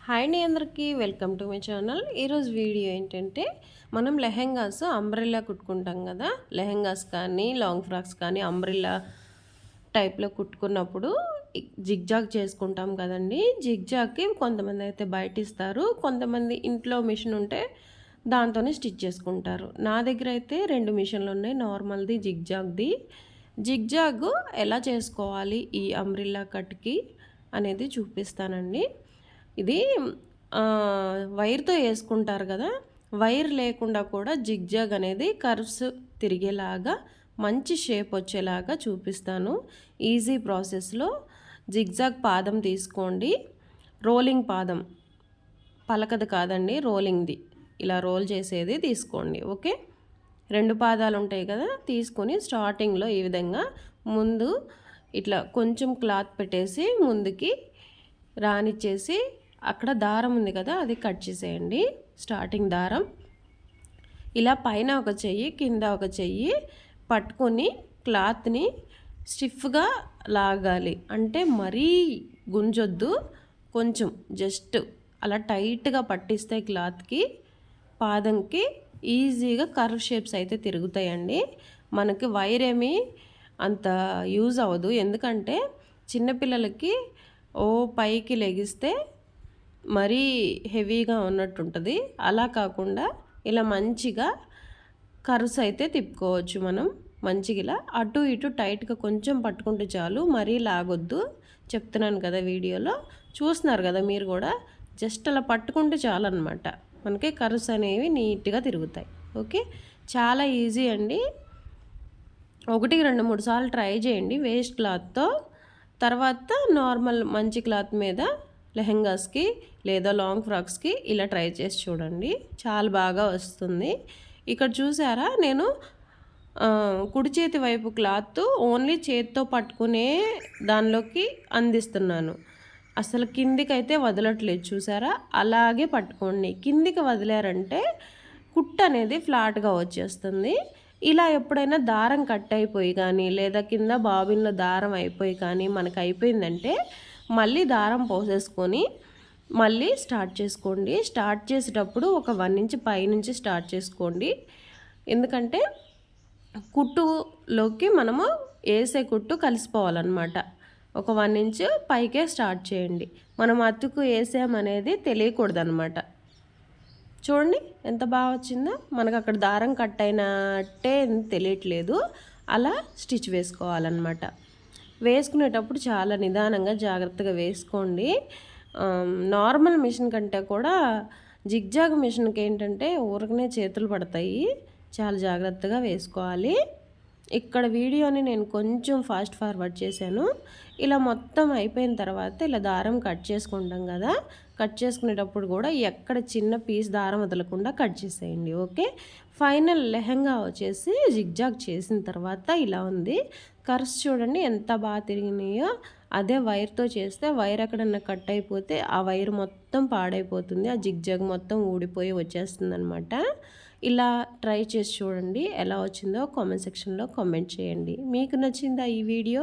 Hi అండి అందరికీ welcome to my channel. ఈరోజు వీడియో ఏంటంటే మనం లెహెంగాస్ అంబ్రెల్లా కుట్టుకుంటాం కదా. లెహెంగాస్ కానీ లాంగ్ ఫ్రాక్స్ కానీ అంబ్రెల్లా టైప్లో కుట్టుకున్నప్పుడు జిగ్జాగ్ చేసుకుంటాం కదండి. జిగ్జాగ్కి కొంతమంది అయితే బయట ఇస్తారు, కొంతమంది ఇంట్లో మిషన్ ఉంటే దాంతోనే స్టిచ్ చేసుకుంటారు. నా దగ్గర అయితే 2 మిషన్లు ఉన్నాయి, నార్మల్ది జిగ్జాగ్ది. జిగ్జాగ్ ఎలా చేసుకోవాలి ఈ అంబ్రెల్లా కట్కి అనేది చూపిస్తానండి. ఇది వైర్తో వేసుకుంటారు కదా. వైర్ లేకుండా కూడా జిగ్జాగ్ అనేది కర్వ్స్ తిరిగేలాగా మంచి షేప్ వచ్చేలాగా చూపిస్తాను ఈజీ ప్రాసెస్లో. జిగ్జాగ్ పాదం తీసుకోండి, రోలింగ్ పాదం, పలకది కాదండి, రోలింగ్ది, ఇలా రోల్ చేసేది తీసుకోండి. ఓకే, 2 పాదాలు ఉంటాయి కదా, తీసుకొని స్టార్టింగ్లో ఈ విధంగా ముందు ఇట్లా కొంచెం క్లాత్ పెట్టేసి ముందుకి రానిచ్చేసి అక్కడ దారం ఉంది కదా అది కట్ చేసేయండి. స్టార్టింగ్ దారం ఇలా పైన ఒక చెయ్యి కింద ఒక చెయ్యి పట్టుకొని క్లాత్ని స్టిఫ్గా లాగాలి. అంటే మరీ గుంజొద్దు, కొంచెం జస్ట్ అలా టైట్గా పట్టిస్తే క్లాత్కి పాదంకి ఈజీగా కర్వ్ షేప్స్ అయితే తిరుగుతాయండి. మనకి వైర్ ఏమీ అంత యూజ్ అవ్వదు, ఎందుకంటే చిన్నపిల్లలకి పైకి లెగిస్తే మరీ హెవీగా ఉన్నట్టుంటుంది. అలా కాకుండా ఇలా మంచిగా కర్వ్స్ అయితే తిప్పుకోవచ్చు మనం. మంచిగా ఇలా అటు ఇటు టైట్గా కొంచెం పట్టుకుంటే చాలు, మరీ లాగొద్దు. చెప్తున్నాను కదా వీడియోలో, చూస్తున్నారు కదా మీరు కూడా. జస్ట్ అలా పట్టుకుంటే చాలు అనమాట, మనకి కర్వ్స్ అనేవి నీట్గా తిరుగుతాయి. ఓకే, చాలా ఈజీ అండి. 1, 2, 3 సార్లు ట్రై చేయండి వేస్ట్ క్లాత్తో. తర్వాత నార్మల్ మంచి క్లాత్ మీద లెహెంగాస్కి లేదా లాంగ్ ఫ్రాక్స్కి ఇలా ట్రై చేసి చూడండి, చాలా బాగా వస్తుంది. ఇక్కడ చూసారా, నేను కుడి చేతి వైపు క్లాత్ ఓన్లీ చేతితో పట్టుకునే దానిలోకి అందిస్తున్నాను, అసలు కిందికైతే వదలట్లేదు. చూసారా, అలాగే పట్టుకోండి. కిందికి వదిలారంటే కుట్టు అనేది ఫ్లాట్గా వచ్చేస్తుంది. ఇలా ఎప్పుడైనా దారం కట్ అయిపోయి కానీ లేదా కింద బాబిన్లో దారం అయిపోయి కానీ మనకు అయిపోయిందంటే మళ్ళీ దారం పోసేసుకొని మళ్ళీ స్టార్ట్ చేసుకోండి. స్టార్ట్ చేసేటప్పుడు ఒక 1 ఇంచ్ పైనుంచి స్టార్ట్ చేసుకోండి, ఎందుకంటే కుట్టులోకి మనము వేసే కుట్టు కలిసిపోవాలన్నమాట. ఒక 1 ఇంచ్ పైకే స్టార్ట్ చేయండి. మనం అతుకు వేసామనేది తెలియకూడదన్నమాట. చూడండి ఎంత బాగా వచ్చిందో, మనకు అక్కడ దారం కట్ అయినట్టే తెలియట్లేదు. అలా స్టిచ్ వేసుకోవాలన్నమాట. వేసుకునేటప్పుడు చాలా నిదానంగా జాగ్రత్తగా వేసుకోండి. నార్మల్ మిషన్ కంటే కూడా జిగ్జాగ్ మిషన్కి ఏంటంటే ఊరకనే చేతులు పడతాయి, చాలా జాగ్రత్తగా వేసుకోవాలి. ఇక్కడ వీడియోని నేను కొంచెం ఫాస్ట్ ఫార్వర్డ్ చేశాను. ఇలా మొత్తం అయిపోయిన తర్వాత ఇలా దారం కట్ చేసుకుంటాం కదా, కట్ చేసుకునేటప్పుడు కూడా ఎక్కడ చిన్న పీస్ దారం వదలకుండా కట్ చేసేయండి. ఓకే, ఫైనల్ లెహంగా వచ్చేసి జిగ్జాగ్ చేసిన తర్వాత ఇలా ఉంది. కర్వ్స్ చూడండి ఎంత బాగా తిరిగినాయో. అదే వైర్తో చేస్తే వైర్ ఎక్కడన్నా కట్ అయిపోతే ఆ వైర్ మొత్తం పాడైపోతుంది, ఆ జిగ్జాగ్ మొత్తం ఊడిపోయి వచ్చేస్తుంది అనమాట. ఇలా ట్రై చేసి చూడండి, ఎలా వచ్చిందో కామెంట్ సెక్షన్లో కామెంట్ చేయండి. మీకు నచ్చిందా ఈ వీడియో?